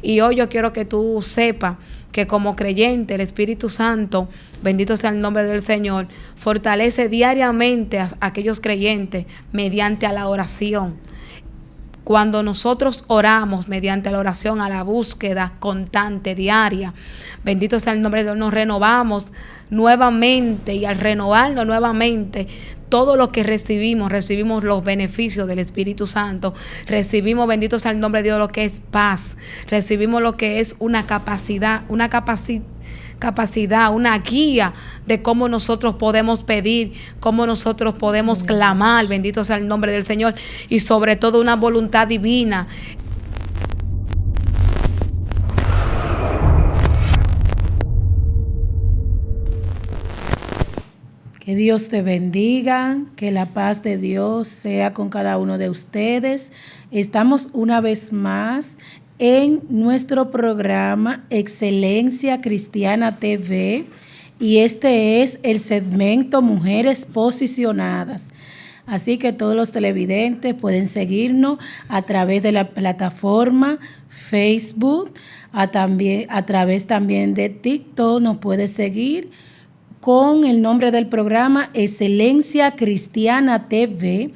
Y hoy yo quiero que tú sepas que como creyente el Espíritu Santo, bendito sea el nombre del Señor, fortalece diariamente a aquellos creyentes mediante a la oración. Cuando nosotros oramos mediante la oración, a la búsqueda constante, diaria, bendito sea el nombre de Dios, nos renovamos nuevamente, y al renovarnos nuevamente, todo lo que recibimos los beneficios del Espíritu Santo, recibimos, bendito sea el nombre de Dios, lo que es paz, recibimos lo que es una capacidad, una guía de cómo nosotros podemos pedir, cómo nosotros podemos clamar, bendito sea el nombre del Señor, y sobre todo una voluntad divina. Que Dios te bendiga, que la paz de Dios sea con cada uno de ustedes. Estamos una vez más en nuestro programa Excelencia Cristiana TV y este es el segmento Mujeres Posicionadas. Así que todos los televidentes pueden seguirnos a través de la plataforma Facebook, a través también de TikTok nos puede seguir con el nombre del programa Excelencia Cristiana TV.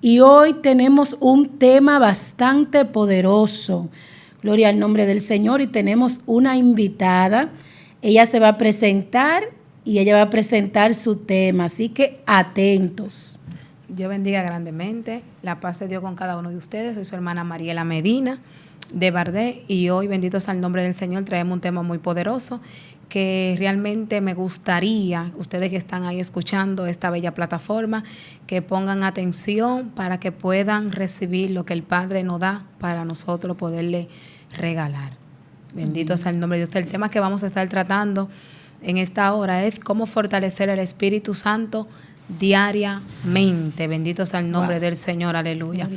Y hoy tenemos un tema bastante poderoso. Gloria al nombre del Señor. Y tenemos una invitada. Ella se va a presentar y ella va a presentar su tema. Así que atentos. Dios bendiga grandemente. La paz de Dios con cada uno de ustedes. Soy su hermana Mariela Medina de Bardé. Y hoy, bendito sea el nombre del Señor, traemos un tema muy poderoso que realmente me gustaría, ustedes que están ahí escuchando esta bella plataforma, que pongan atención para que puedan recibir lo que el Padre nos da para nosotros poderle regalar. Bendito sea el nombre de Dios. El tema que vamos a estar tratando en esta hora es cómo fortalecer el Espíritu Santo diariamente. Bendito sea el nombre del Señor, aleluya.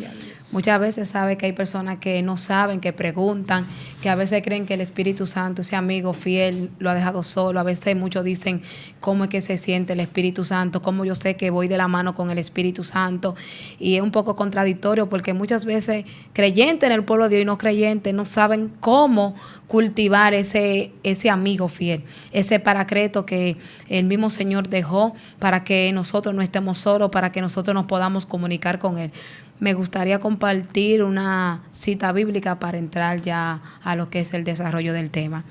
Muchas veces sabe que hay personas que no saben, que preguntan, que a veces creen que el Espíritu Santo, ese amigo fiel, lo ha dejado solo. A veces muchos dicen, ¿cómo es que se siente el Espíritu Santo? ¿Cómo yo sé que voy de la mano con el Espíritu Santo? Y es un poco contradictorio porque muchas veces creyentes en el pueblo de Dios y no creyentes no saben cómo cultivar ese amigo fiel, ese paracleto que el mismo Señor dejó para que nosotros no estemos solos, para que nosotros nos podamos comunicar con Él. Me gustaría compartir una cita bíblica para entrar ya a lo que es el desarrollo del tema,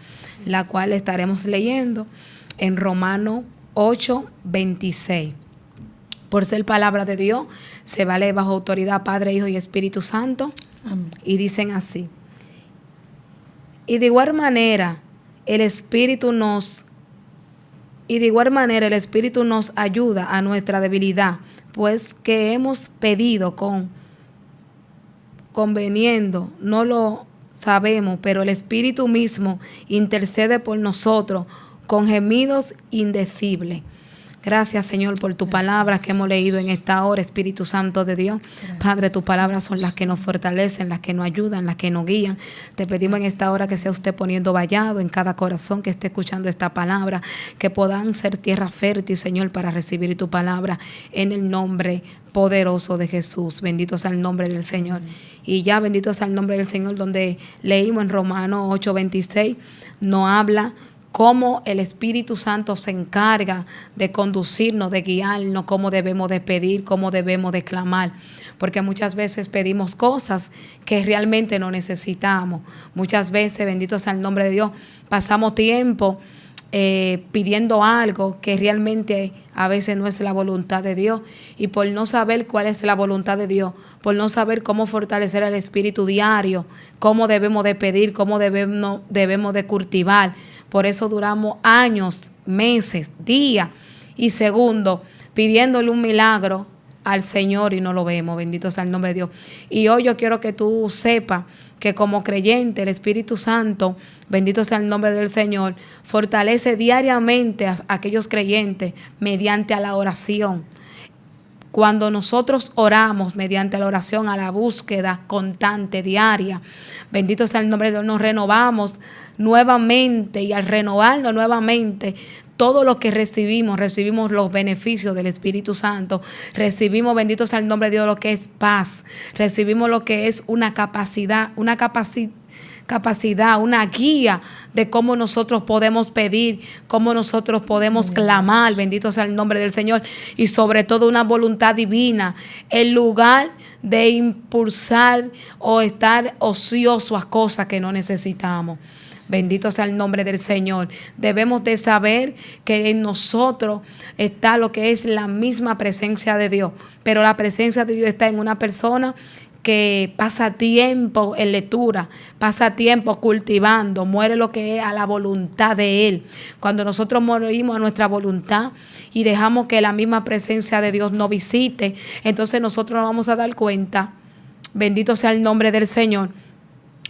la cual estaremos leyendo en Romanos 8:26. Por ser palabra de Dios, se vale bajo autoridad Padre, Hijo y Espíritu Santo. Amén. Y dicen así. Y de igual manera, el Espíritu nos ayuda a nuestra debilidad, pues que hemos pedido conveniendo, no lo sabemos, pero el Espíritu mismo intercede por nosotros con gemidos indecibles. Gracias, Señor, por tu palabra que hemos leído en esta hora, Espíritu Santo de Dios. Gracias. Padre, tus palabras son las que nos fortalecen, las que nos ayudan, las que nos guían. Te pedimos en esta hora que sea usted poniendo vallado en cada corazón que esté escuchando esta palabra, que puedan ser tierra fértil, Señor, para recibir tu palabra en el nombre poderoso de Jesús. Bendito sea el nombre del Señor. Y ya bendito sea el nombre del Señor, donde leímos en Romanos 8:26, nos habla cómo el Espíritu Santo se encarga de conducirnos, de guiarnos, cómo debemos de pedir, cómo debemos de clamar. Porque muchas veces pedimos cosas que realmente no necesitamos. Muchas veces, bendito sea el nombre de Dios, pasamos tiempo pidiendo algo que realmente a veces no es la voluntad de Dios. Y por no saber cuál es la voluntad de Dios, por no saber cómo fortalecer el espíritu diario, cómo debemos de pedir, cómo debemos de cultivar, por eso duramos años, meses, días y segundos pidiéndole un milagro al Señor y no lo vemos. Bendito sea el nombre de Dios. Y hoy yo quiero que tú sepas que como creyente el Espíritu Santo, bendito sea el nombre del Señor, fortalece diariamente a aquellos creyentes mediante a la oración. Cuando nosotros oramos mediante la oración, a la búsqueda constante, diaria, bendito sea el nombre de Dios, nos renovamos nuevamente, y al renovarnos nuevamente, todo lo que recibimos los beneficios del Espíritu Santo. Recibimos, bendito sea el nombre de Dios, lo que es paz. Recibimos lo que es una capacidad capacidad, una guía de cómo nosotros podemos pedir, cómo nosotros podemos clamar, bendito sea el nombre del Señor, y sobre todo una voluntad divina, en lugar de impulsar o estar ocioso a cosas que no necesitamos. Bendito sea el nombre del Señor. Debemos de saber que en nosotros está lo que es la misma presencia de Dios, pero la presencia de Dios está en una persona que pasa tiempo en lectura, pasa tiempo cultivando, muere lo que es a la voluntad de Él. Cuando nosotros morimos a nuestra voluntad y dejamos que la misma presencia de Dios nos visite, entonces nosotros nos vamos a dar cuenta, bendito sea el nombre del Señor,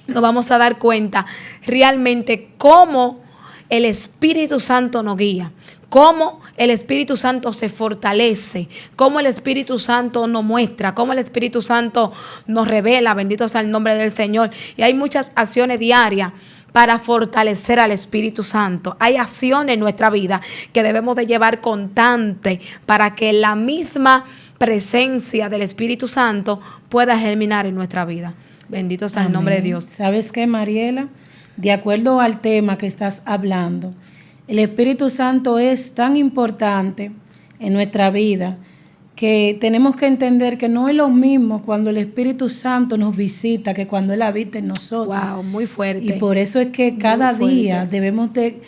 nos vamos a dar cuenta realmente cómo el Espíritu Santo nos guía, cómo el Espíritu Santo se fortalece, cómo el Espíritu Santo nos muestra, cómo el Espíritu Santo nos revela, bendito sea el nombre del Señor. Y hay muchas acciones diarias para fortalecer al Espíritu Santo. Hay acciones en nuestra vida que debemos de llevar constante para que la misma presencia del Espíritu Santo pueda germinar en nuestra vida. Bendito sea el nombre de Dios. ¿Sabes qué, Mariela? De acuerdo al tema que estás hablando, el Espíritu Santo es tan importante en nuestra vida que tenemos que entender que no es lo mismo cuando el Espíritu Santo nos visita que cuando Él habita en nosotros. Wow, muy fuerte. Y por eso es que cada día debemos de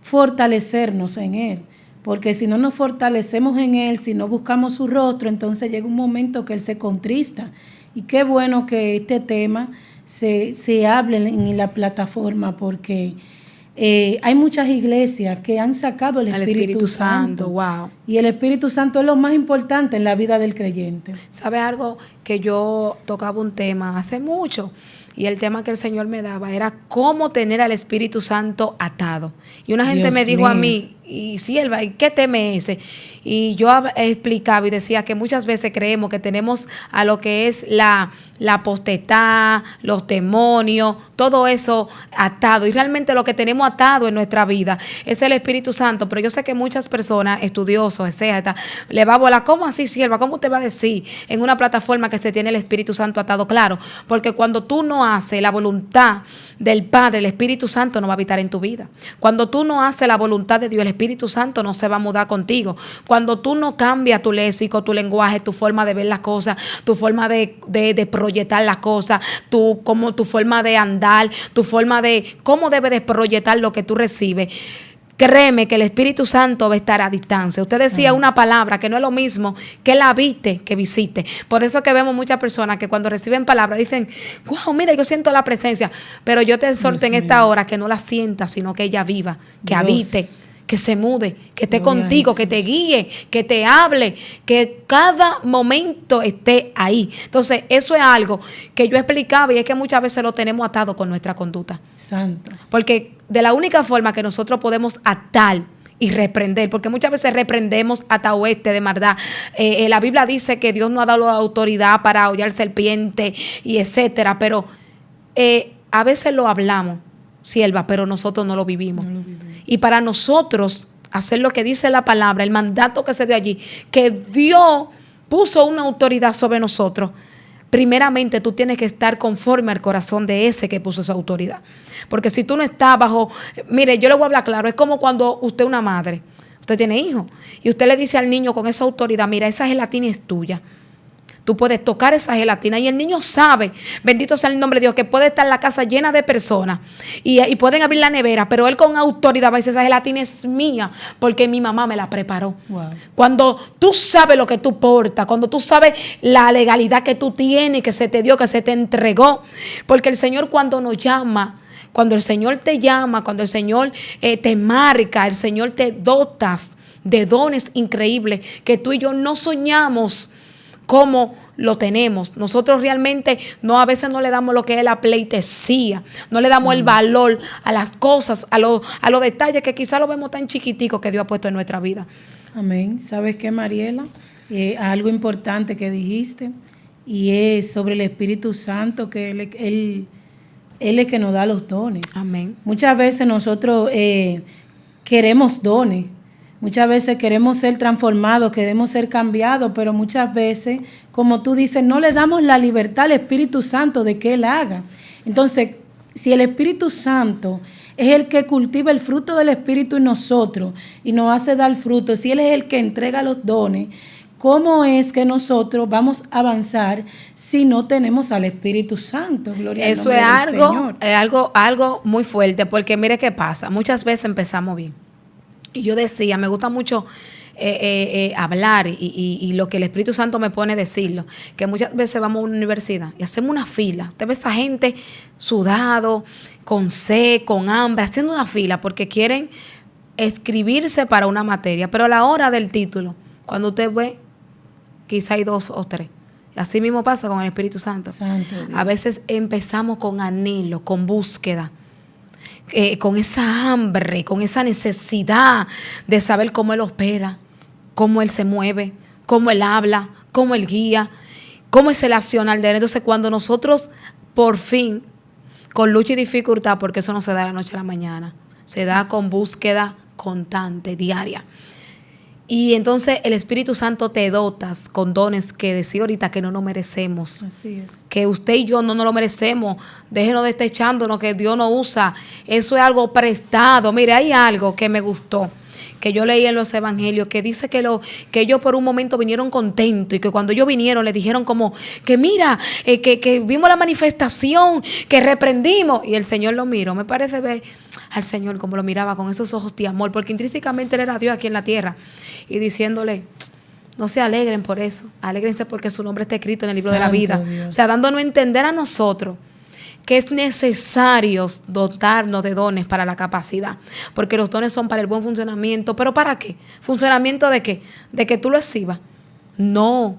fortalecernos en Él. Porque si no nos fortalecemos en Él, si no buscamos su rostro, entonces llega un momento que Él se contrista. Y qué bueno que este tema se hable en la plataforma, porque hay muchas iglesias que han sacado el Espíritu Santo. Wow. Y el Espíritu Santo es lo más importante en la vida del creyente. ¿Sabe algo? Que yo tocaba un tema hace mucho, y el tema que el Señor me daba era cómo tener al Espíritu Santo atado. Y una gente me dijo a mí, y sierva, ¿y qué tema es ese? Y yo explicaba y decía que muchas veces creemos que tenemos a lo que es la potestad, los demonios, todo eso atado. Y realmente lo que tenemos atado en nuestra vida es el Espíritu Santo. Pero yo sé que muchas personas, estudiosos, etcétera, le va a volar, ¿cómo así, sierva? ¿Cómo te va a decir en una plataforma que se tiene el Espíritu Santo atado? Claro, porque cuando tú no haces la voluntad del Padre, el Espíritu Santo no va a habitar en tu vida. Cuando tú no haces la voluntad de Dios, el Espíritu Santo no se va a mudar contigo. Cuando tú no cambias tu léxico, tu lenguaje, tu forma de ver las cosas, tu forma de proyectar las cosas, tu forma de andar, tu forma de cómo debes de proyectar lo que tú recibes, créeme que el Espíritu Santo va a estar a distancia. Usted decía una palabra que no es lo mismo que la viste que visite. Por eso que vemos muchas personas que cuando reciben palabras dicen, wow, mira, yo siento la presencia. Pero yo te exhorto en esta hora que no la sientas, sino que ella viva, que habite, que se mude, que esté contigo, que te guíe, que te hable, que cada momento esté ahí. Entonces, eso es algo que yo explicaba, y es que muchas veces lo tenemos atado con nuestra conducta. Santo. Porque de la única forma que nosotros podemos atar y reprender, porque muchas veces reprendemos hasta oeste de maldad. La Biblia dice que Dios nos ha dado la autoridad para hollar serpiente y etcétera, pero a veces lo hablamos, sierva, pero nosotros no lo vivimos. Y para nosotros hacer lo que dice la palabra, el mandato que se dio allí, que Dios puso una autoridad sobre nosotros, primeramente tú tienes que estar conforme al corazón de ese que puso esa autoridad. Porque si tú no estás bajo, mire, yo le voy a hablar claro, es como cuando usted es una madre, usted tiene hijos, y usted le dice al niño con esa autoridad, mira, esa gelatina es tuya. Tú puedes tocar esa gelatina y el niño sabe, bendito sea el nombre de Dios, que puede estar la casa llena de personas y pueden abrir la nevera, pero él con autoridad va a decir, esa gelatina es mía porque mi mamá me la preparó. Wow. Cuando tú sabes lo que tú portas, cuando tú sabes la legalidad que tú tienes, que se te dio, que se te entregó, porque el Señor cuando nos llama, cuando el Señor te llama, cuando el Señor te marca, el Señor te dotas de dones increíbles que tú y yo no soñamos cómo lo tenemos. Nosotros realmente a veces no le damos lo que es la pleitesía, no le damos el valor a las cosas, a los detalles que quizás lo vemos tan chiquiticos que Dios ha puesto en nuestra vida. Amén. ¿Sabes qué, Mariela? Algo importante que dijiste, y es sobre el Espíritu Santo, que Él es el que nos da los dones. Amén. Muchas veces nosotros queremos dones. Muchas veces queremos ser transformados, queremos ser cambiados, pero muchas veces, como tú dices, no le damos la libertad al Espíritu Santo de que Él haga. Entonces, si el Espíritu Santo es el que cultiva el fruto del Espíritu en nosotros y nos hace dar fruto, si Él es el que entrega los dones, ¿cómo es que nosotros vamos a avanzar si no tenemos al Espíritu Santo? Gloria al nombre del Señor. Algo muy fuerte, porque mire qué pasa. Muchas veces empezamos bien. Y yo decía, me gusta mucho hablar y lo que el Espíritu Santo me pone a decirlo, que muchas veces vamos a una universidad y hacemos una fila. Usted ve a esa gente sudado, con sed, con hambre, haciendo una fila porque quieren escribirse para una materia. Pero a la hora del título, cuando usted ve, quizá hay 2 o 3. Así mismo pasa con el Espíritu Santo. A veces empezamos con anhelo, con búsqueda, con esa hambre, con esa necesidad de saber cómo Él opera, cómo Él se mueve, cómo Él habla, cómo Él guía, cómo es el accionar de Él. Entonces, cuando nosotros, por fin, con lucha y dificultad, porque eso no se da de la noche a la mañana, se da con búsqueda constante, diaria. Y entonces el Espíritu Santo te dotas con dones que decía ahorita que no nos merecemos. Así es. Que usted y yo no nos lo merecemos. Déjenos de estar echándonos que Dios no usa. Eso es algo prestado. Mire, hay algo que me gustó, que yo leí en los evangelios, que dice que ellos por un momento vinieron contentos y que cuando ellos vinieron le dijeron como que mira, que vimos la manifestación, que reprendimos. Y el Señor lo miró. Me parece ver al Señor como lo miraba con esos ojos de amor, porque intrínsecamente Él era Dios aquí en la tierra. Y diciéndole, no se alegren por eso, alégrense porque su nombre está escrito en el libro de la vida. Dios. O sea, dándonos a entender a nosotros que es necesario dotarnos de dones para la capacidad, porque los dones son para el buen funcionamiento. ¿Pero para qué? ¿Funcionamiento de qué? ¿De que tú lo exhibas? No,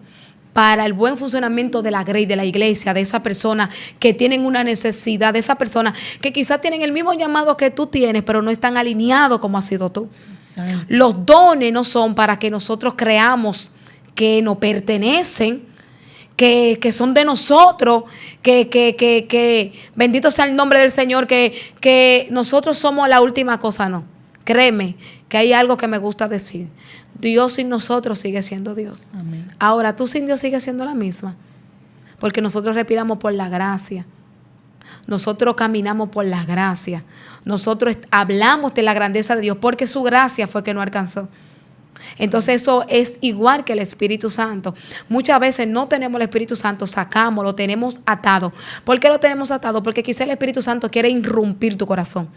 para el buen funcionamiento de la grey, de la iglesia, de esa persona que tienen una necesidad, de esa persona que quizás tienen el mismo llamado que tú tienes, pero no están alineados como has sido tú. Exacto. Los dones no son para que nosotros creamos que nos pertenecen, que son de nosotros, que bendito sea el nombre del Señor, que nosotros somos la última cosa, no. Créeme que hay algo que me gusta decir. Dios sin nosotros sigue siendo Dios. Amén. Ahora, tú sin Dios sigues siendo la misma, porque nosotros respiramos por la gracia. Nosotros caminamos por la gracia. Nosotros hablamos de la grandeza de Dios porque su gracia fue que nos alcanzó. Entonces eso es igual que el Espíritu Santo. Muchas veces no tenemos el Espíritu Santo, sacamos, lo tenemos atado. ¿Por qué lo tenemos atado? Porque quizá el Espíritu Santo quiere irrumpir tu corazón,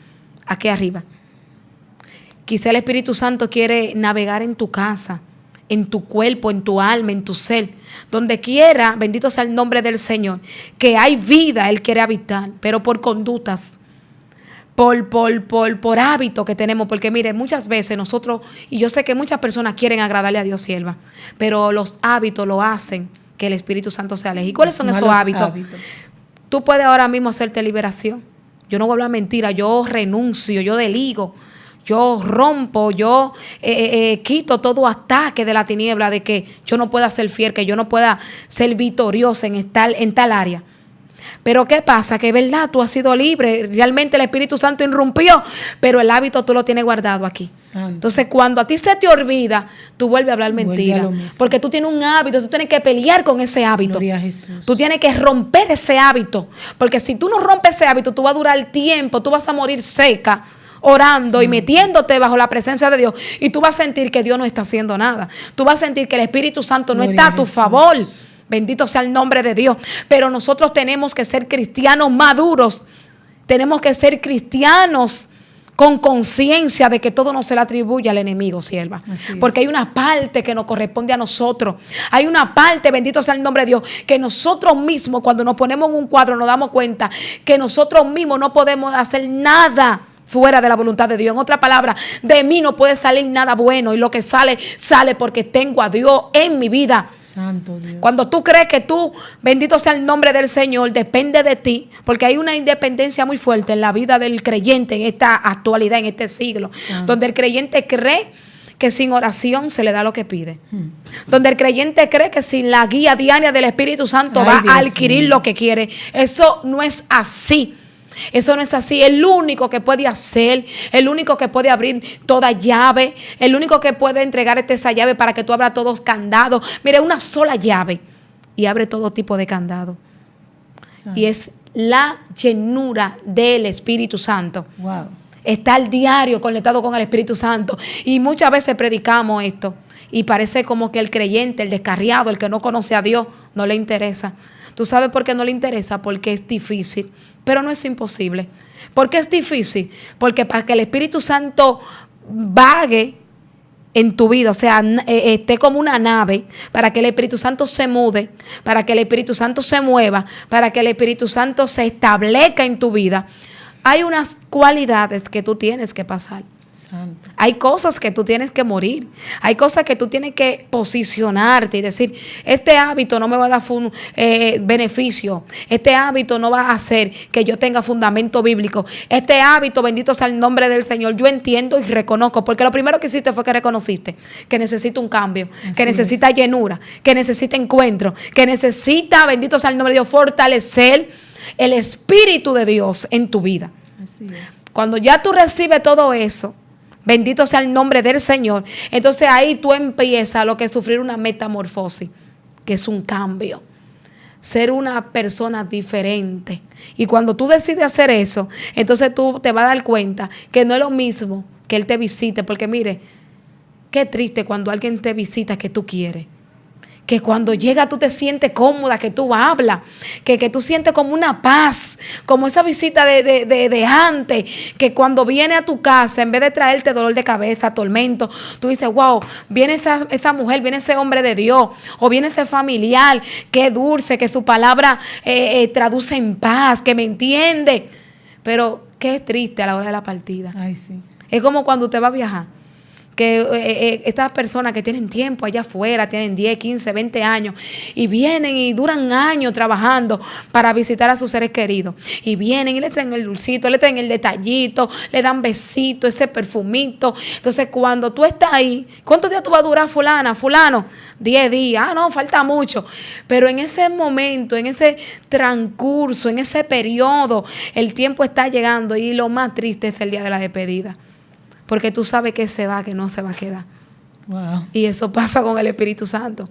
aquí arriba. Quizá el Espíritu Santo quiere navegar en tu casa, en tu cuerpo, en tu alma, en tu ser. Donde quiera, bendito sea el nombre del Señor, que hay vida, Él quiere habitar, pero por conductas, por hábito que tenemos. Porque mire, muchas veces nosotros, y yo sé que muchas personas quieren agradarle a Dios, sierva, pero los hábitos lo hacen que el Espíritu Santo se aleje. ¿Y cuáles son esos hábitos? Tú puedes ahora mismo hacerte liberación. Yo no voy a hablar mentira, yo renuncio, yo deligo, yo rompo, yo quito todo ataque de la tiniebla de que yo no pueda ser fiel, que yo no pueda ser victoriosa en tal área. Pero ¿qué pasa? Que es verdad, tú has sido libre, realmente el Espíritu Santo irrumpió, pero el hábito tú lo tienes guardado aquí. Santo. Entonces, cuando a ti se te olvida, tú vuelves a hablar mentira, porque tú tienes un hábito, tú tienes que pelear con ese hábito. Gloria a Jesús. Tú tienes que romper ese hábito, porque si tú no rompes ese hábito, tú vas a durar tiempo, tú vas a morir seca, orando y metiéndote bajo la presencia de Dios, y tú vas a sentir que Dios no está haciendo nada. Tú vas a sentir que el Espíritu Santo no está a tu favor. Bendito sea el nombre de Dios. Pero nosotros tenemos que ser cristianos maduros. Tenemos que ser cristianos con conciencia de que todo no se le atribuye al enemigo, sierva. Porque hay una parte que nos corresponde a nosotros. Hay una parte, bendito sea el nombre de Dios, que nosotros mismos, cuando nos ponemos en un cuadro, nos damos cuenta que nosotros mismos no podemos hacer nada fuera de la voluntad de Dios. En otra palabra, de mí no puede salir nada bueno, y lo que sale, sale porque tengo a Dios en mi vida. Santo Dios. Cuando tú crees que tú, bendito sea el nombre del Señor, depende de ti, porque hay una independencia muy fuerte en la vida del creyente en esta actualidad, en este siglo, donde el creyente cree que sin oración se le da lo que pide. Donde el creyente cree que sin la guía diaria del Espíritu Santo va a adquirir lo que quiere. Eso no es así. Eso no es así. El único que puede hacer, el único que puede abrir toda llave, el único que puede entregarte esa llave para que tú abras todos candados. Mire, una sola llave y abre todo tipo de candado. Y es la llenura del Espíritu Santo. Wow. Estar diario conectado con el Espíritu Santo. Y muchas veces predicamos esto. Y parece como que el creyente, el descarriado, el que no conoce a Dios, no le interesa. ¿Tú sabes por qué no le interesa? Porque es difícil. Pero no es imposible. ¿Por qué es difícil? Porque para que el Espíritu Santo vague en tu vida, o sea, esté como una nave, para que el Espíritu Santo se mude, para que el Espíritu Santo se mueva, para que el Espíritu Santo se establezca en tu vida, hay unas cualidades que tú tienes que pasar. Santo. Hay cosas que tú tienes que morir. Hay cosas que tú tienes que posicionarte y decir, este hábito no me va a dar beneficio. Este hábito no va a hacer que yo tenga fundamento bíblico. Este hábito, bendito sea el nombre del Señor, yo entiendo y reconozco. Porque lo primero que hiciste fue que reconociste que necesita un cambio, Así que necesita llenura, que necesita encuentro, que necesita, bendito sea el nombre de Dios, fortalecer el Espíritu de Dios en tu vida. Así es. Cuando ya tú recibes todo eso, bendito sea el nombre del Señor, entonces ahí tú empiezas lo que es sufrir una metamorfosis, que es un cambio. Ser una persona diferente. Y cuando tú decides hacer eso, entonces tú te vas a dar cuenta que no es lo mismo que Él te visite. Porque mire, qué triste cuando alguien te visita que tú quieres. Que cuando llega tú te sientes cómoda, que tú hablas, que tú sientes como una paz, como esa visita de antes, que cuando viene a tu casa, en vez de traerte dolor de cabeza, tormento, tú dices, wow, viene esa mujer, viene ese hombre de Dios, o viene ese familiar, que dulce, que su palabra traduce en paz, que me entiende. Pero qué triste a la hora de la partida. Ay, sí. Es como cuando usted va a viajar. Que estas personas que tienen tiempo allá afuera, tienen 10, 15, 20 años, y vienen y duran años trabajando para visitar a sus seres queridos. Y vienen y le traen el dulcito, le traen el detallito, le dan besito, ese perfumito. Entonces, cuando tú estás ahí, ¿cuántos días tú vas a durar, fulano? 10 días. Ah, no, falta mucho. Pero en ese momento, en ese transcurso, en ese periodo, el tiempo está llegando y lo más triste es el día de la despedida. Porque tú sabes que se va, que no se va a quedar. Wow. Y eso pasa con el Espíritu Santo.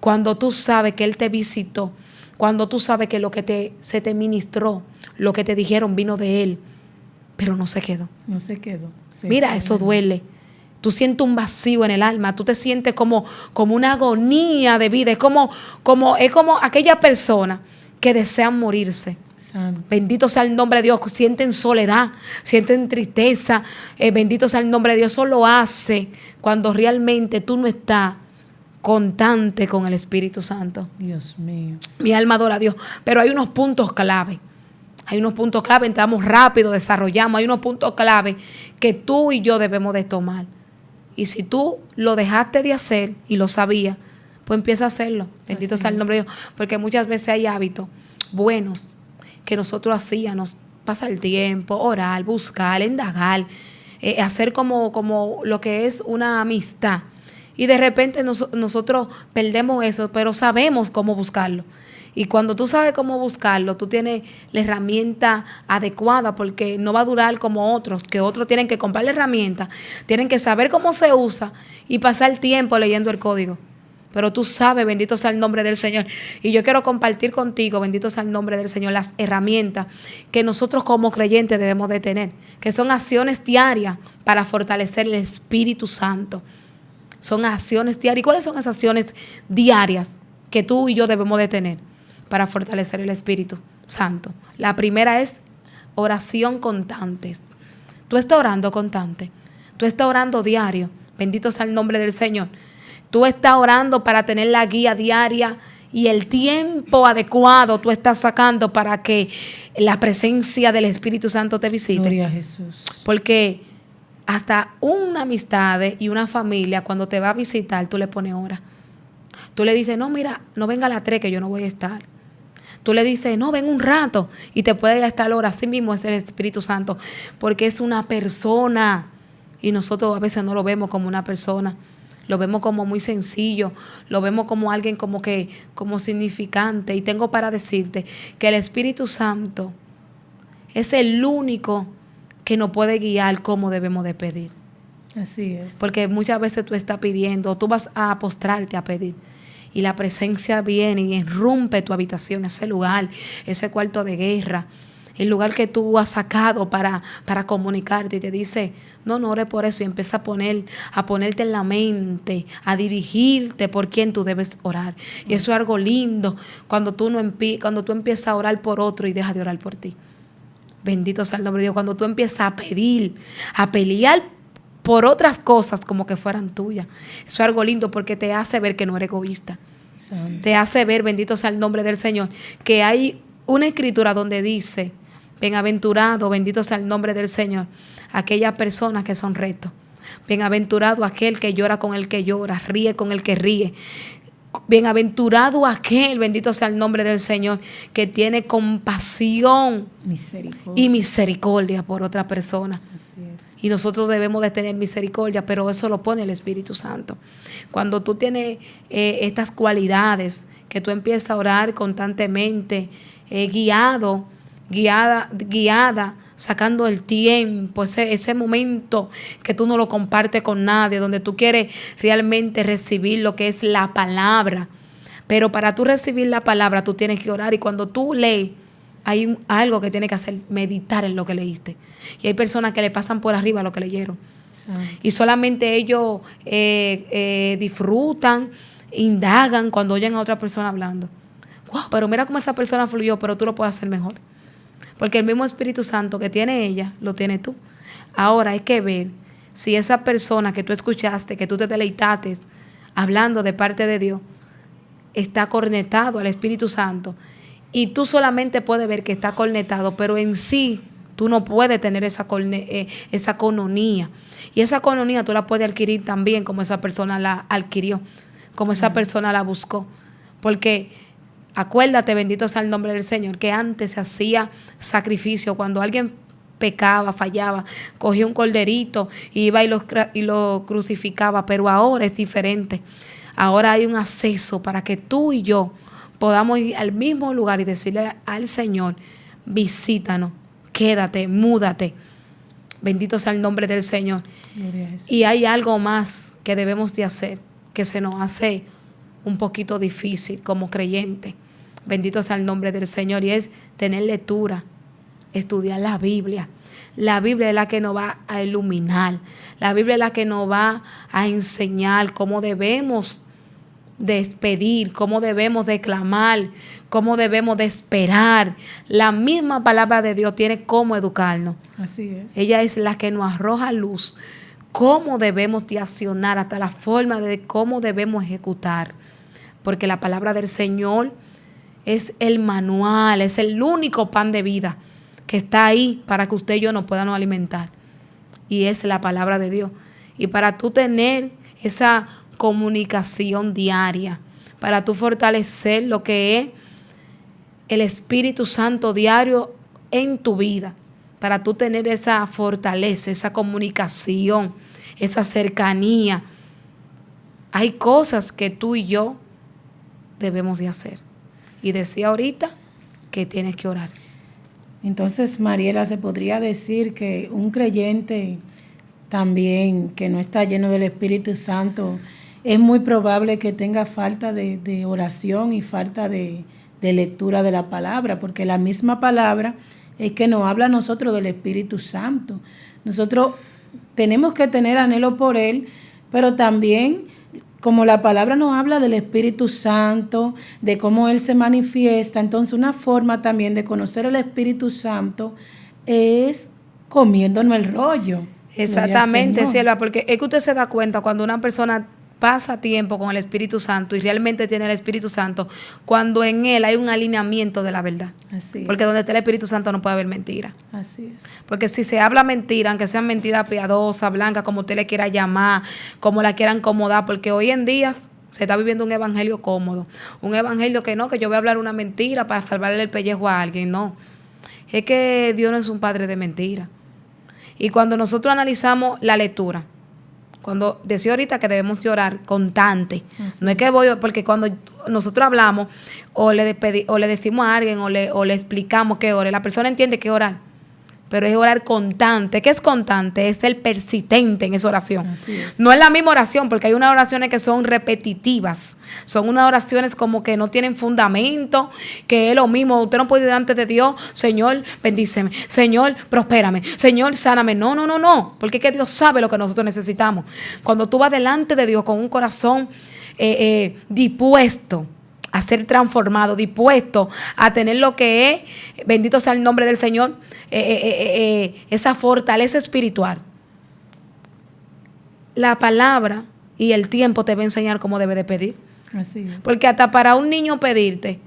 Cuando tú sabes que Él te visitó, cuando tú sabes que lo que se te ministró, lo que te dijeron vino de Él, pero no se quedó. No se quedó. Mira, eso duele. Tú sientes un vacío en el alma, tú te sientes como una agonía de vida. Es como aquella persona que desea morirse. Santo. Bendito sea el nombre de Dios. Sienten soledad, sienten tristeza. Bendito sea el nombre de Dios. Eso lo hace cuando realmente tú no estás constante con el Espíritu Santo. Dios mío. Mi alma adora a Dios. Pero hay unos puntos clave. Hay unos puntos clave. Entramos rápido, desarrollamos. Hay unos puntos clave que tú y yo debemos de tomar. Y si tú lo dejaste de hacer y lo sabías, pues empieza a hacerlo. Bendito Así sea el es. nombre de Dios. Porque muchas veces hay hábitos buenos que nosotros hacíamos, pasar el tiempo, orar, buscar, indagar, hacer como lo que es una amistad. Y de repente nosotros perdemos eso, pero sabemos cómo buscarlo. Y cuando tú sabes cómo buscarlo, tú tienes la herramienta adecuada, porque no va a durar como otros, que otros tienen que comprar la herramienta, tienen que saber cómo se usa y pasar tiempo leyendo el código. Pero tú sabes, bendito sea el nombre del Señor. Y yo quiero compartir contigo, bendito sea el nombre del Señor, las herramientas que nosotros como creyentes debemos de tener, que son acciones diarias para fortalecer el Espíritu Santo. Son acciones diarias. ¿Y cuáles son esas acciones diarias que tú y yo debemos de tener para fortalecer el Espíritu Santo? La primera es oración constante. Tú estás orando constante. Tú estás orando diario. Bendito sea el nombre del Señor. Tú estás orando para tener la guía diaria y el tiempo adecuado tú estás sacando para que la presencia del Espíritu Santo te visite. Gloria a Jesús. Porque hasta una amistad y una familia, cuando te va a visitar, tú le pones hora. Tú le dices, no, mira, no venga a las 3 que yo no voy a estar. Tú le dices, no, ven un rato y te puede estar hora. Así mismo es el Espíritu Santo, porque es una persona y nosotros a veces no lo vemos como una persona. Lo vemos como muy sencillo, lo vemos como alguien como significante. Y tengo para decirte que el Espíritu Santo es el único que nos puede guiar cómo debemos de pedir. Así es. Porque muchas veces tú estás pidiendo, tú vas a postrarte a pedir. y la presencia viene y irrumpe tu habitación, ese lugar, ese cuarto de guerra, el lugar que tú has sacado para comunicarte, y te dice, no ores por eso, y empieza a ponerte en la mente, a dirigirte por quién tú debes orar. Y eso es algo lindo cuando tú empiezas a orar por otro y dejas de orar por ti. Bendito sea el nombre de Dios. Cuando tú empiezas a pedir, a pelear por otras cosas como que fueran tuyas. Eso es algo lindo porque te hace ver que no eres egoísta. Santo. Te hace ver, bendito sea el nombre del Señor, que hay una escritura donde dice, bienaventurado, bendito sea el nombre del Señor, aquellas personas que son rectos. Bienaventurado aquel que llora con el que llora, ríe con el que ríe. Bienaventurado aquel, bendito sea el nombre del Señor, que tiene compasión y misericordia por otra persona. Así es. Y nosotros debemos de tener misericordia, pero eso lo pone el Espíritu Santo. Cuando tú tienes estas cualidades, que tú empiezas a orar constantemente, guiada, sacando el tiempo, ese momento que tú no lo compartes con nadie, donde tú quieres realmente recibir lo que es la palabra. Pero para tú recibir la palabra, tú tienes que orar. Y cuando tú lees, hay algo que tienes que hacer, meditar en lo que leíste. Y hay personas que le pasan por arriba lo que leyeron. Sí. Y solamente ellos disfrutan, indagan cuando oyen a otra persona hablando. Wow, pero mira cómo esa persona fluyó, pero tú lo puedes hacer mejor. Porque el mismo Espíritu Santo que tiene ella, lo tienes tú. Ahora hay que ver si esa persona que tú escuchaste, que tú te deleitaste hablando de parte de Dios, está conectado al Espíritu Santo. Y tú solamente puedes ver que está conectado, pero en sí tú no puedes tener esa cononía. Y esa cononía tú la puedes adquirir también como esa persona la adquirió, como esa persona la buscó. Porque acuérdate, bendito sea el nombre del Señor, que antes se hacía sacrificio. Cuando alguien pecaba, fallaba, cogía un corderito, iba y lo crucificaba. Pero ahora es diferente. Ahora hay un acceso para que tú y yo podamos ir al mismo lugar y decirle al Señor, visítanos, quédate, múdate. Bendito sea el nombre del Señor. Y hay algo más que debemos de hacer, que se nos hace un poquito difícil como creyente. Bendito sea el nombre del Señor, y es tener lectura, estudiar la Biblia. La Biblia es la que nos va a iluminar. La Biblia es la que nos va a enseñar cómo debemos de pedir, cómo debemos de clamar, cómo debemos de esperar. La misma palabra de Dios tiene cómo educarnos. Así es. Ella es la que nos arroja luz, cómo debemos de accionar, hasta la forma de cómo debemos ejecutar. Porque la palabra del Señor es el manual, es el único pan de vida que está ahí para que usted y yo nos podamos alimentar. Y es la palabra de Dios. Y para tú tener esa comunicación diaria, para tú fortalecer lo que es el Espíritu Santo diario en tu vida, para tú tener esa fortaleza, esa comunicación, esa cercanía, hay cosas que tú y yo debemos de hacer. Y decía ahorita que tienes que orar. Entonces, Mariela, se podría decir que un creyente también que no está lleno del Espíritu Santo, es muy probable que tenga falta de oración y falta de lectura de la palabra, porque la misma palabra es que nos habla a nosotros del Espíritu Santo. Nosotros tenemos que tener anhelo por Él, pero también, como la palabra nos habla del Espíritu Santo, de cómo Él se manifiesta, entonces una forma también de conocer el Espíritu Santo es comiéndonos el rollo. Exactamente, Silvia, porque es que usted se da cuenta cuando una persona pasa tiempo con el Espíritu Santo y realmente tiene el Espíritu Santo, cuando en él hay un alineamiento de la verdad. Así porque donde está el Espíritu Santo no puede haber mentira. Así es. Porque si se habla mentira, aunque sea mentira piadosa, blanca, como usted le quiera llamar, como la quiera acomodar, porque hoy en día se está viviendo un evangelio cómodo, un evangelio que no, que yo voy a hablar una mentira para salvarle el pellejo a alguien, no. Es que Dios no es un padre de mentira. Y cuando nosotros analizamos la lectura, cuando decía ahorita que debemos de orar constante, no es que porque cuando nosotros hablamos o le decimos a alguien o le explicamos que ore, la persona entiende que orar, pero es orar constante. ¿Qué es constante? Es ser persistente en esa oración. Así es. No es la misma oración, porque hay unas oraciones que son repetitivas. Son unas oraciones como que no tienen fundamento, que es lo mismo. Usted no puede ir delante de Dios, Señor, bendíceme, Señor, prospérame, Señor, sáname. No, no, no, no, porque es que Dios sabe lo que nosotros necesitamos. Cuando tú vas delante de Dios con un corazón dispuesto a ser transformado, dispuesto a tener lo que es, bendito sea el nombre del Señor, esa fortaleza espiritual. La palabra y el tiempo te va a enseñar cómo debe de pedir. Así es. Porque hasta para un niño pedirte,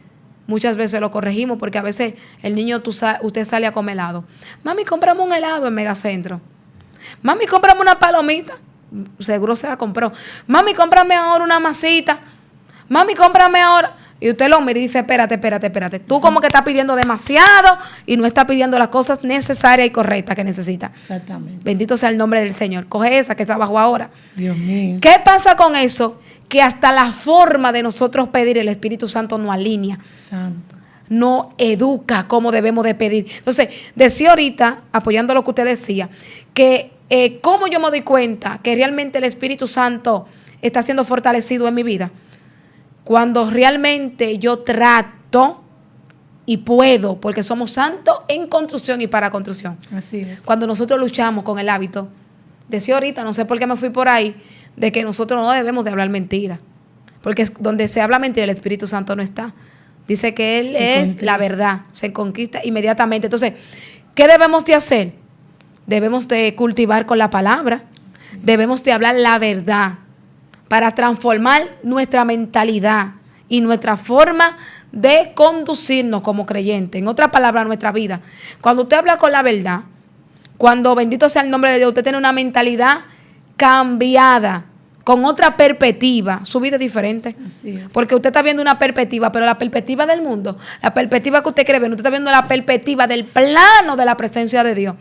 muchas veces lo corregimos, porque a veces el niño, usted sale a comer helado. Mami, cómprame un helado en Megacentro. Mami, cómprame una palomita. Seguro se la compró. Mami, cómprame ahora una masita. Mami, cómprame ahora. Y usted lo mira y dice, espérate. Tú como que estás pidiendo demasiado y no estás pidiendo las cosas necesarias y correctas que necesita. Exactamente. Bendito sea el nombre del Señor. Coge esa que está abajo ahora. Dios mío. ¿Qué pasa con eso? Que hasta la forma de nosotros pedir, el Espíritu Santo nos alinea. Santo. No educa cómo debemos de pedir. Entonces, decía ahorita, apoyando lo que usted decía, que cómo yo me doy cuenta que realmente el Espíritu Santo está siendo fortalecido en mi vida. Cuando realmente yo trato y puedo, porque somos santos en construcción y para construcción. Así es. Cuando nosotros luchamos con el hábito, decía ahorita, no sé por qué me fui por ahí, de que nosotros no debemos de hablar mentira. Porque donde se habla mentira, el Espíritu Santo no está. Dice que Él es la verdad, se conquista inmediatamente. Entonces, ¿qué debemos de hacer? Debemos de cultivar con la palabra, debemos de hablar la verdad para transformar nuestra mentalidad y nuestra forma de conducirnos como creyentes. En otras palabras, nuestra vida. Cuando usted habla con la verdad, cuando bendito sea el nombre de Dios, usted tiene una mentalidad cambiada, con otra perspectiva, su vida es diferente. Así es. Porque usted está viendo una perspectiva, pero la perspectiva del mundo, la perspectiva que usted cree ver, usted está viendo la perspectiva del plano de la presencia de Dios.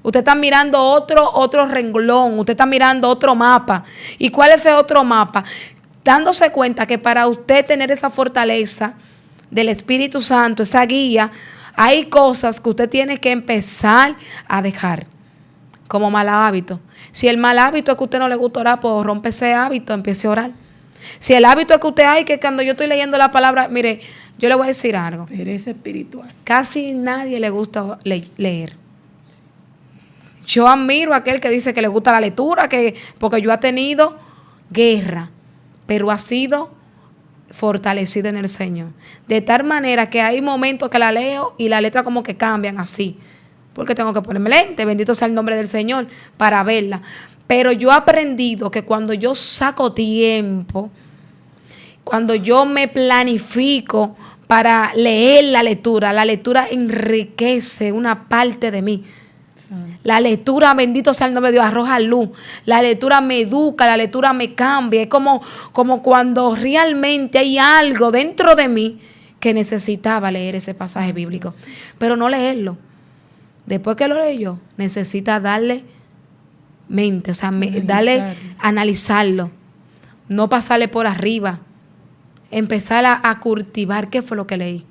Usted está mirando otro renglón, usted está mirando otro mapa. ¿Y cuál es ese otro mapa? Dándose cuenta que para usted tener esa fortaleza del Espíritu Santo, esa guía, hay cosas que usted tiene que empezar a dejar como mal hábito. Si el mal hábito es que a usted no le gusta orar, pues rompe ese hábito, empiece a orar. Si el hábito es que usted hay, que cuando yo estoy leyendo la palabra, mire, yo le voy a decir algo. Pereza espiritual. Casi nadie le gusta leer. Yo admiro a aquel que dice que le gusta la lectura, porque yo he tenido guerra, pero ha sido fortalecido en el Señor. De tal manera que hay momentos que la leo y la letra como que cambian así. Porque tengo que ponerme lente, bendito sea el nombre del Señor, para verla. Pero yo he aprendido que cuando yo saco tiempo, cuando yo me planifico para leer la lectura enriquece una parte de mí. La lectura, bendito sea el nombre de Dios, arroja luz. La lectura me educa, la lectura me cambia. Es como cuando realmente hay algo dentro de mí que necesitaba leer ese pasaje bíblico. Pero no leerlo. Después que lo leyó, necesita darle mente, o sea, analizarlo. No pasarle por arriba. Empezar a cultivar qué fue lo que leí.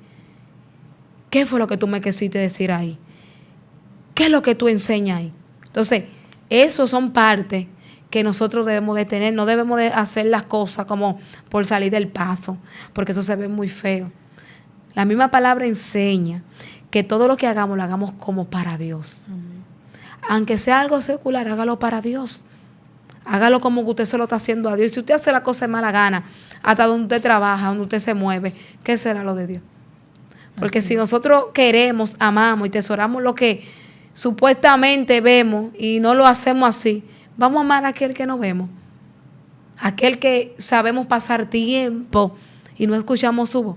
¿Qué fue lo que tú me quisiste decir ahí? ¿Qué es lo que tú enseñas ahí? Entonces, esos son partes que nosotros debemos de tener. No debemos de hacer las cosas como por salir del paso, porque eso se ve muy feo. La misma palabra enseña que todo lo que hagamos, lo hagamos como para Dios. Amén. Aunque sea algo secular, hágalo para Dios. Hágalo como que usted se lo está haciendo a Dios. Y si usted hace la cosa de mala gana, hasta donde usted trabaja, donde usted se mueve, ¿qué será lo de Dios? Porque si nosotros queremos, amamos y tesoramos lo que supuestamente vemos y no lo hacemos así, vamos a amar a aquel que no vemos, aquel que sabemos pasar tiempo y no escuchamos su voz,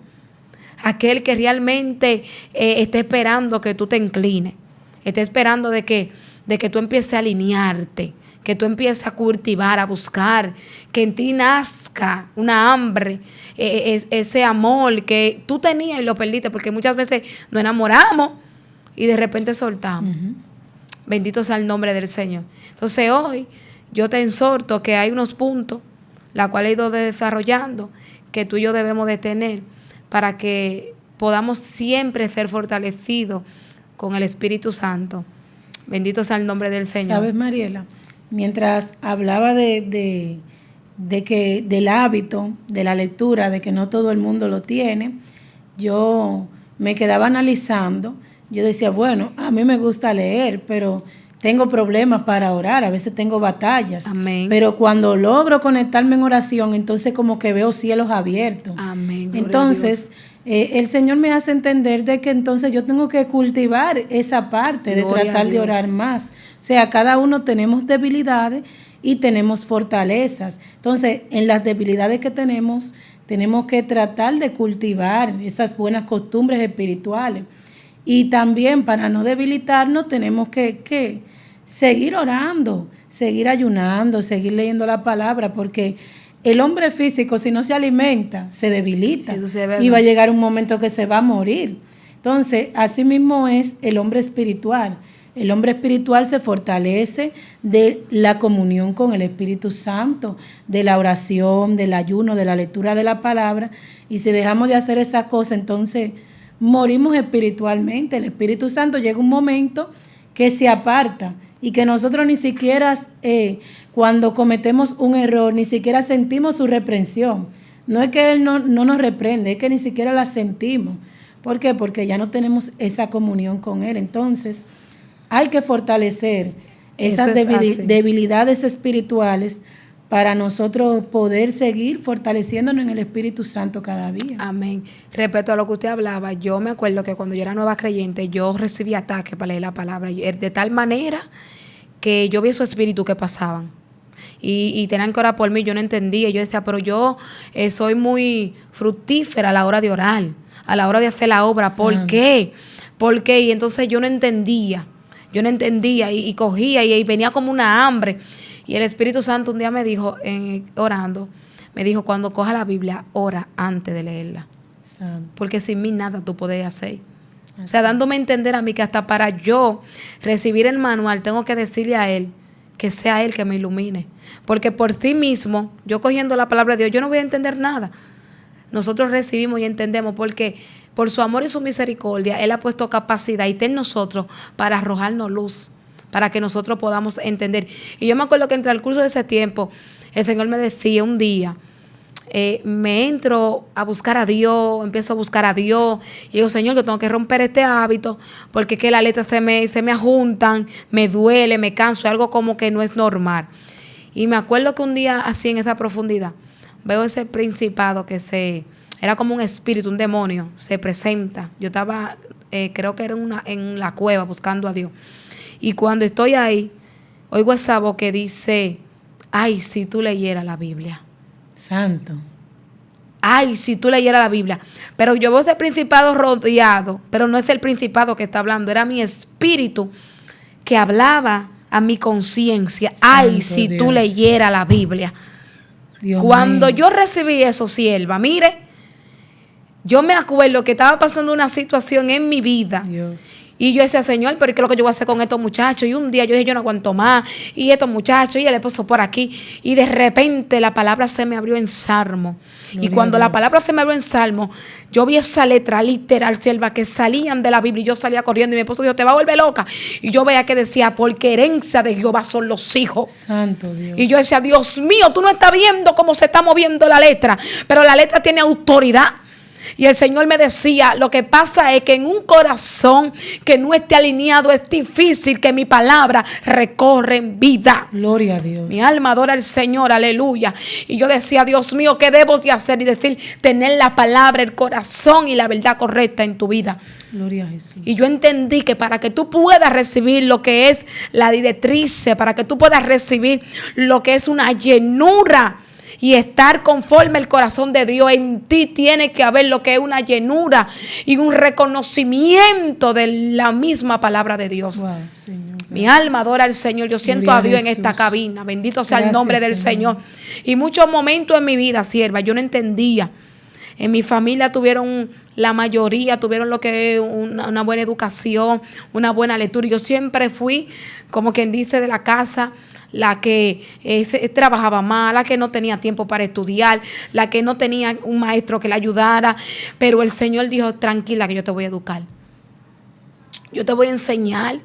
aquel que realmente está esperando que tú te inclines, está esperando de que tú empieces a alinearte, que tú empieces a cultivar, a buscar, que en ti nazca una hambre, ese amor que tú tenías y lo perdiste, porque muchas veces nos enamoramos y de repente soltamos. Uh-huh. Bendito sea el nombre del Señor. Entonces hoy yo te exhorto que hay unos puntos, la cual he ido desarrollando, que tú y yo debemos de tener para que podamos siempre ser fortalecidos con el Espíritu Santo Bendito sea el nombre del Señor. ¿Sabes, Mariela? Mientras hablaba de que del hábito de la lectura, de que no todo el mundo lo tiene, yo me quedaba analizando. Yo decía, bueno, a mí me gusta leer, pero tengo problemas para orar, a veces tengo batallas. Amén. Pero cuando logro conectarme en oración, entonces como que veo cielos abiertos. Amén. Entonces, el Señor me hace entender de que entonces yo tengo que cultivar esa parte de tratar de orar más. O sea, cada uno tenemos debilidades y tenemos fortalezas. Entonces, en las debilidades que tenemos que tratar de cultivar esas buenas costumbres espirituales. Y también para no debilitarnos tenemos que seguir orando, seguir ayunando, seguir leyendo la palabra, porque el hombre físico, si no se alimenta, se debilita y va a llegar un momento que se va a morir. Entonces, así mismo es el hombre espiritual. El hombre espiritual se fortalece de la comunión con el Espíritu Santo, de la oración, del ayuno, de la lectura de la palabra. Y si dejamos de hacer esa cosa, entonces morimos espiritualmente. El Espíritu Santo llega un momento que se aparta y que nosotros ni siquiera, cuando cometemos un error, ni siquiera sentimos su reprensión. No es que Él no nos reprende, es que ni siquiera la sentimos. ¿Por qué? Porque ya no tenemos esa comunión con Él. Entonces, hay que fortalecer esas debilidades espirituales para nosotros poder seguir fortaleciéndonos en el Espíritu Santo cada día. Amén. Respecto a lo que usted hablaba, yo me acuerdo que cuando yo era nueva creyente, yo recibí ataques para leer la palabra, de tal manera que yo vi esos espíritus que pasaban. Y tenían que orar por mí, yo no entendía. Yo decía, pero yo soy muy fructífera a la hora de orar, a la hora de hacer la obra. ¿Por qué? ¿Por qué? Y entonces yo no entendía y cogía y venía como una hambre. Y el Espíritu Santo un día me dijo, orando, me dijo, cuando coja la Biblia, ora antes de leerla. Santo. Porque sin mí nada tú puedes hacer. Así. O sea, dándome a entender a mí que hasta para yo recibir el manual tengo que decirle a Él que sea Él que me ilumine. Porque por ti mismo, yo cogiendo la palabra de Dios, yo no voy a entender nada. Nosotros recibimos y entendemos porque por su amor y su misericordia, Él ha puesto capacidad y está en nosotros para arrojarnos luz, para que nosotros podamos entender. Y yo me acuerdo que entre el curso de ese tiempo, el Señor me decía un día, me entro a buscar a Dios, empiezo a buscar a Dios, y digo, Señor, yo tengo que romper este hábito, porque es que las letras se me ajuntan, me duele, me canso, algo como que no es normal. Y me acuerdo que un día así en esa profundidad, veo ese principado que era como un espíritu, un demonio, se presenta. Yo estaba, creo que era en la cueva buscando a Dios. Y cuando estoy ahí, oigo esa voz que dice, ay, si tú leyeras la Biblia. Santo. Ay, si tú leyeras la Biblia. Pero yo veo ese principado rodeado, pero no es el principado que está hablando, era mi espíritu que hablaba a mi conciencia. Ay, si Dios. Tú leyeras la Biblia. Dios Cuando mío. Yo recibí eso, sierva, mire, yo me acuerdo que estaba pasando una situación en mi vida. Dios. Y yo decía, Señor, pero ¿qué es lo que yo voy a hacer con estos muchachos? Y un día yo dije, yo no aguanto más. Y estos muchachos, y el esposo por aquí. Y de repente la palabra se me abrió en Salmo. Gloria y cuando la palabra se me abrió en Salmo, yo vi esa letra literal, sierva, que salían de la Biblia. Y yo salía corriendo y mi esposo dijo, te va a volver loca. Y yo veía que decía, porque herencia de Jehová son los hijos. Santo Dios. Y yo decía, Dios mío, tú no estás viendo cómo se está moviendo la letra. Pero la letra tiene autoridad. Y el Señor me decía, lo que pasa es que en un corazón que no esté alineado es difícil que mi palabra recorra en vida. Gloria a Dios. Mi alma adora al Señor, aleluya. Y yo decía, Dios mío, ¿qué debo de hacer? Y decir, tener la palabra, el corazón y la verdad correcta en tu vida. Gloria a Jesús. Y yo entendí que para que tú puedas recibir lo que es la directriz, para que tú puedas recibir lo que es una llenura y estar conforme al corazón de Dios, en ti tiene que haber lo que es una llenura y un reconocimiento de la misma palabra de Dios. Wow, Señor, mi alma adora al Señor. Yo siento a Dios en esta cabina. Bendito sea el nombre del Señor. Y muchos momentos en mi vida, sierva, yo no entendía. En mi familia la mayoría tuvieron lo que es una buena educación, una buena lectura. Yo siempre fui, como quien dice, de la casa, la que trabajaba más, la que no tenía tiempo para estudiar, la que no tenía un maestro que la ayudara. Pero el Señor dijo, tranquila que yo te voy a educar. Yo te voy a enseñar.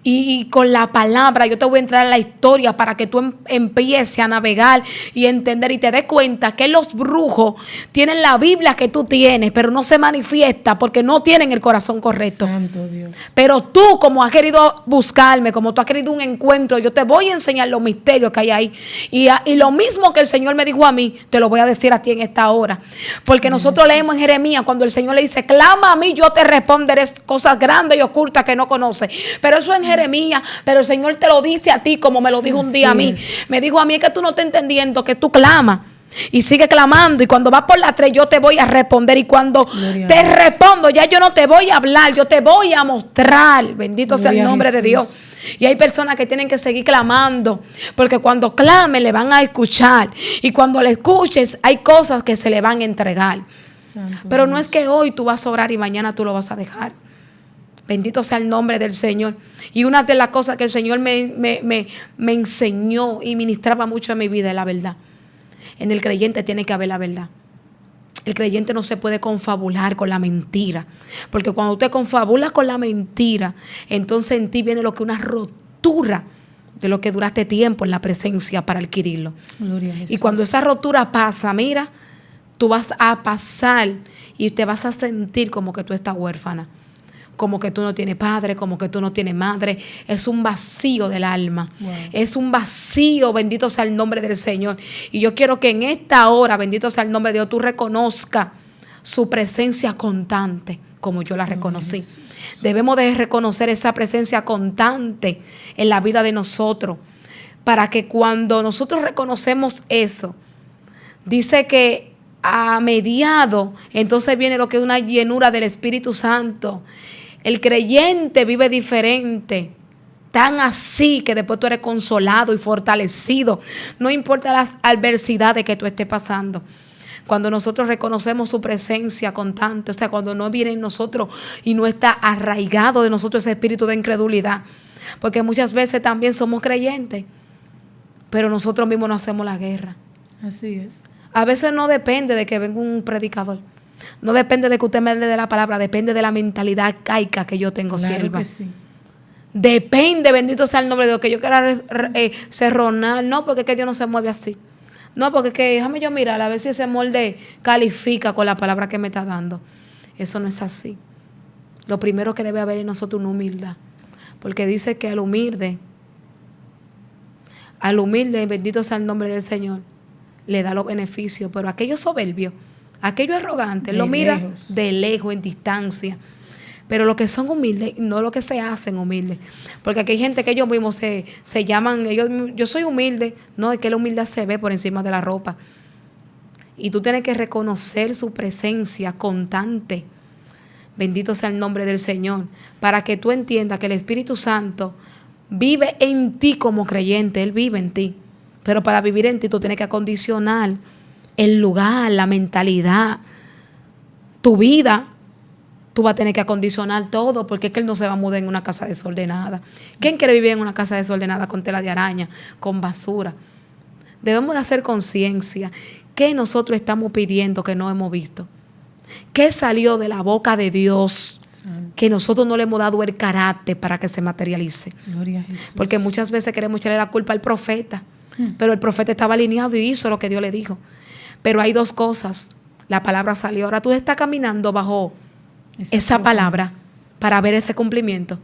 y con la palabra yo te voy a entrar en la historia para que tú empieces a navegar y entender y te des cuenta que los brujos tienen la Biblia que tú tienes, pero no se manifiesta porque no tienen el corazón correcto. Santo Dios. Pero tú, como has querido buscarme, como tú has querido un encuentro, yo te voy a enseñar los misterios que hay ahí. Y lo mismo que el Señor me dijo a mí, te lo voy a decir a ti en esta hora. Porque nosotros leemos en Jeremías cuando el Señor le dice, clama a mí, yo te responderé cosas grandes y ocultas que no conoces. Pero eso en Jeremías, pero el Señor te lo dice a ti como me lo dijo un día a mí. Me dijo a mí, es que tú no estás entendiendo que tú clamas. Y sigue clamando, y cuando vas por la 3 yo te voy a responder, y cuando te respondo ya yo no te voy a hablar, yo te voy a mostrar. Bendito sea el nombre de Dios. Y hay personas que tienen que seguir clamando, porque cuando clamen le van a escuchar, y cuando le escuches hay cosas que se le van a entregar. Pero no es que hoy tú vas a orar y mañana tú lo vas a dejar. Bendito sea el nombre del Señor. Y una de las cosas que el Señor me enseñó y ministraba mucho en mi vida es la verdad. En el creyente tiene que haber la verdad. El creyente no se puede confabular con la mentira. Porque cuando usted confabula con la mentira, entonces en ti viene lo que una rotura de lo que duraste tiempo en la presencia para adquirirlo. Gloria a Jesús. Y cuando esa rotura pasa, mira, tú vas a pasar y te vas a sentir como que tú estás huérfana. Como que tú no tienes padre, como que tú no tienes madre. Es un vacío del alma. Wow. Es un vacío, bendito sea el nombre del Señor. Y yo quiero que en esta hora, bendito sea el nombre de Dios, tú reconozcas su presencia constante, como yo la reconocí. Debemos de reconocer esa presencia constante en la vida de nosotros, para que cuando nosotros reconocemos eso, dice que a mediado, entonces viene lo que es una llenura del Espíritu Santo. El creyente vive diferente, tan así que después tú eres consolado y fortalecido. No importa las adversidades que tú estés pasando. Cuando nosotros reconocemos su presencia constante, o sea, cuando no viene en nosotros y no está arraigado de nosotros ese espíritu de incredulidad. Porque muchas veces también somos creyentes, pero nosotros mismos no hacemos la guerra. Así es. A veces no depende de que venga un predicador. No depende de que usted me hable de la palabra, depende de la mentalidad arcaica que yo tengo, claro, sierva. Que sí. Depende, bendito sea el nombre de Dios, que yo quiera cerronar. No, porque es que Dios no se mueve así. No, porque es que déjame yo mirar a ver si ese molde califica con la palabra que me está dando. Eso no es así. Lo primero que debe haber en nosotros es una humildad. Porque dice que al humilde, bendito sea el nombre del Señor, le da los beneficios. Pero aquello soberbio, aquello arrogante, lo mira de lejos, en distancia. Pero los que son humildes, no los que se hacen humildes. Porque aquí hay gente que ellos mismos se llaman, yo soy humilde. No, es que la humildad se ve por encima de la ropa. Y tú tienes que reconocer su presencia constante. Bendito sea el nombre del Señor. Para que tú entiendas que el Espíritu Santo vive en ti como creyente. Él vive en ti. Pero para vivir en ti tú tienes que acondicionar el lugar, la mentalidad, tu vida. Tú vas a tener que acondicionar todo, porque es que Él no se va a mudar en una casa desordenada. ¿Quién quiere vivir en una casa desordenada con tela de araña, con basura? Debemos de hacer conciencia. ¿Qué nosotros estamos pidiendo que no hemos visto? ¿Qué salió de la boca de Dios que nosotros no le hemos dado el carácter para que se materialice? Gloria a Jesús. Porque muchas veces queremos echarle la culpa al profeta, pero el profeta estaba alineado y hizo lo que Dios le dijo. Pero hay dos cosas. La palabra salió. Ahora tú estás caminando bajo esa palabra para ver ese cumplimiento.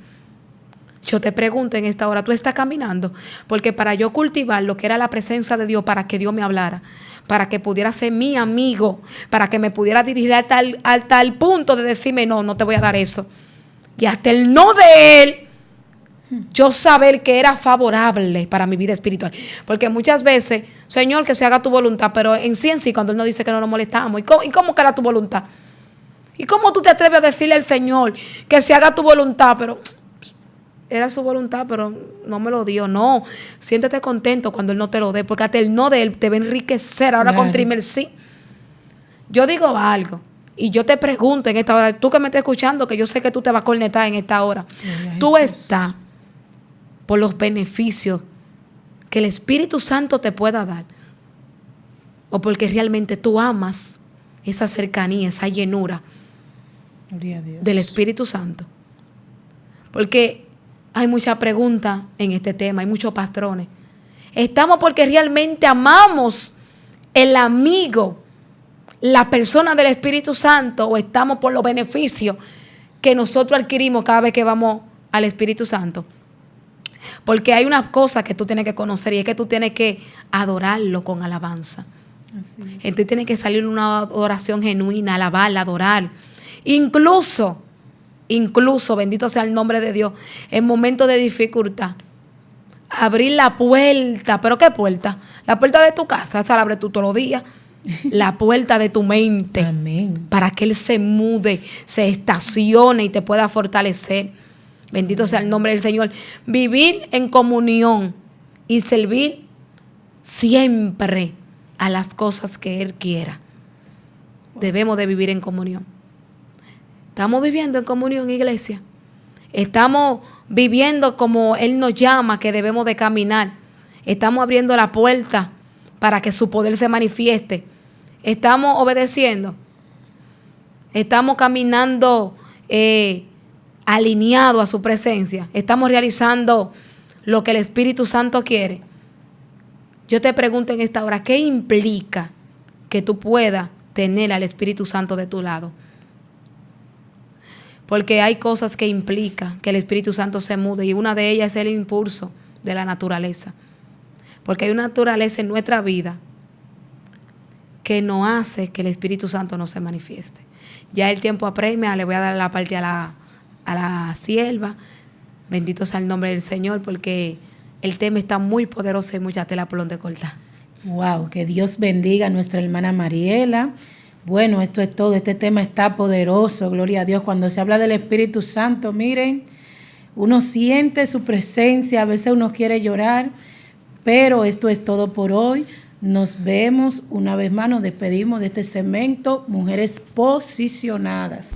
Yo te pregunto en esta hora, ¿tú estás caminando? Porque para yo cultivar lo que era la presencia de Dios, para que Dios me hablara, para que pudiera ser mi amigo, para que me pudiera dirigir al tal punto de decirme, no te voy a dar eso. Y hasta el no de Él, yo saber que era favorable para mi vida espiritual. Porque muchas veces, Señor, que se haga tu voluntad, pero en sí, cuando Él nos dice que no nos molestamos, ¿y cómo que era tu voluntad? ¿Y cómo tú te atreves a decirle al Señor que se haga tu voluntad? Pero era su voluntad, pero no me lo dio. No, siéntete contento cuando Él no te lo dé, porque hasta el no de Él te va a enriquecer. Ahora contrime el sí. Yo digo algo y yo te pregunto en esta hora, tú que me estás escuchando, que yo sé que tú te vas a conectar en esta hora. Tú estás por los beneficios que el Espíritu Santo te pueda dar, o porque realmente tú amas esa cercanía, esa llenura del Espíritu Santo. Porque hay mucha pregunta en este tema, hay muchos patrones. ¿Estamos porque realmente amamos el amigo, la persona del Espíritu Santo, o estamos por los beneficios que nosotros adquirimos cada vez que vamos al Espíritu Santo? Porque hay unas cosas que tú tienes que conocer, y es que tú tienes que adorarlo con alabanza. Entonces tiene que salir una adoración genuina, alabar, adorar. Incluso, bendito sea el nombre de Dios, en momentos de dificultad, abrir la puerta. ¿Pero qué puerta? La puerta de tu casa, esa la abres tú todos los días. La puerta de tu mente. Amén. Para que Él se mude, se estacione y te pueda fortalecer. Bendito sea el nombre del Señor. Vivir en comunión y servir siempre a las cosas que Él quiera. Debemos de vivir en comunión. ¿Estamos viviendo en comunión, iglesia? Estamos viviendo como Él nos llama que debemos de caminar. Estamos abriendo la puerta para que su poder se manifieste. Estamos obedeciendo. Estamos caminando alineado a su presencia. Estamos realizando lo que el Espíritu Santo quiere. Yo te pregunto en esta hora, ¿qué implica que tú puedas tener al Espíritu Santo de tu lado? Porque hay cosas que implican que el Espíritu Santo se mude, y una de ellas es el impulso de la naturaleza. Porque hay una naturaleza en nuestra vida que no hace que el Espíritu Santo no se manifieste. Ya el tiempo apremia, le voy a dar la parte a la sierva. Bendito sea el nombre del Señor, porque el tema está muy poderoso y mucha tela por donde cortar. Wow, que Dios bendiga a nuestra hermana Mariela. Bueno, esto es todo. Este tema está poderoso, gloria a Dios. Cuando se habla del Espíritu Santo, miren, uno siente su presencia, a veces uno quiere llorar, pero esto es todo por hoy. Nos vemos una vez más, nos despedimos de este segmento, Mujeres Posicionadas.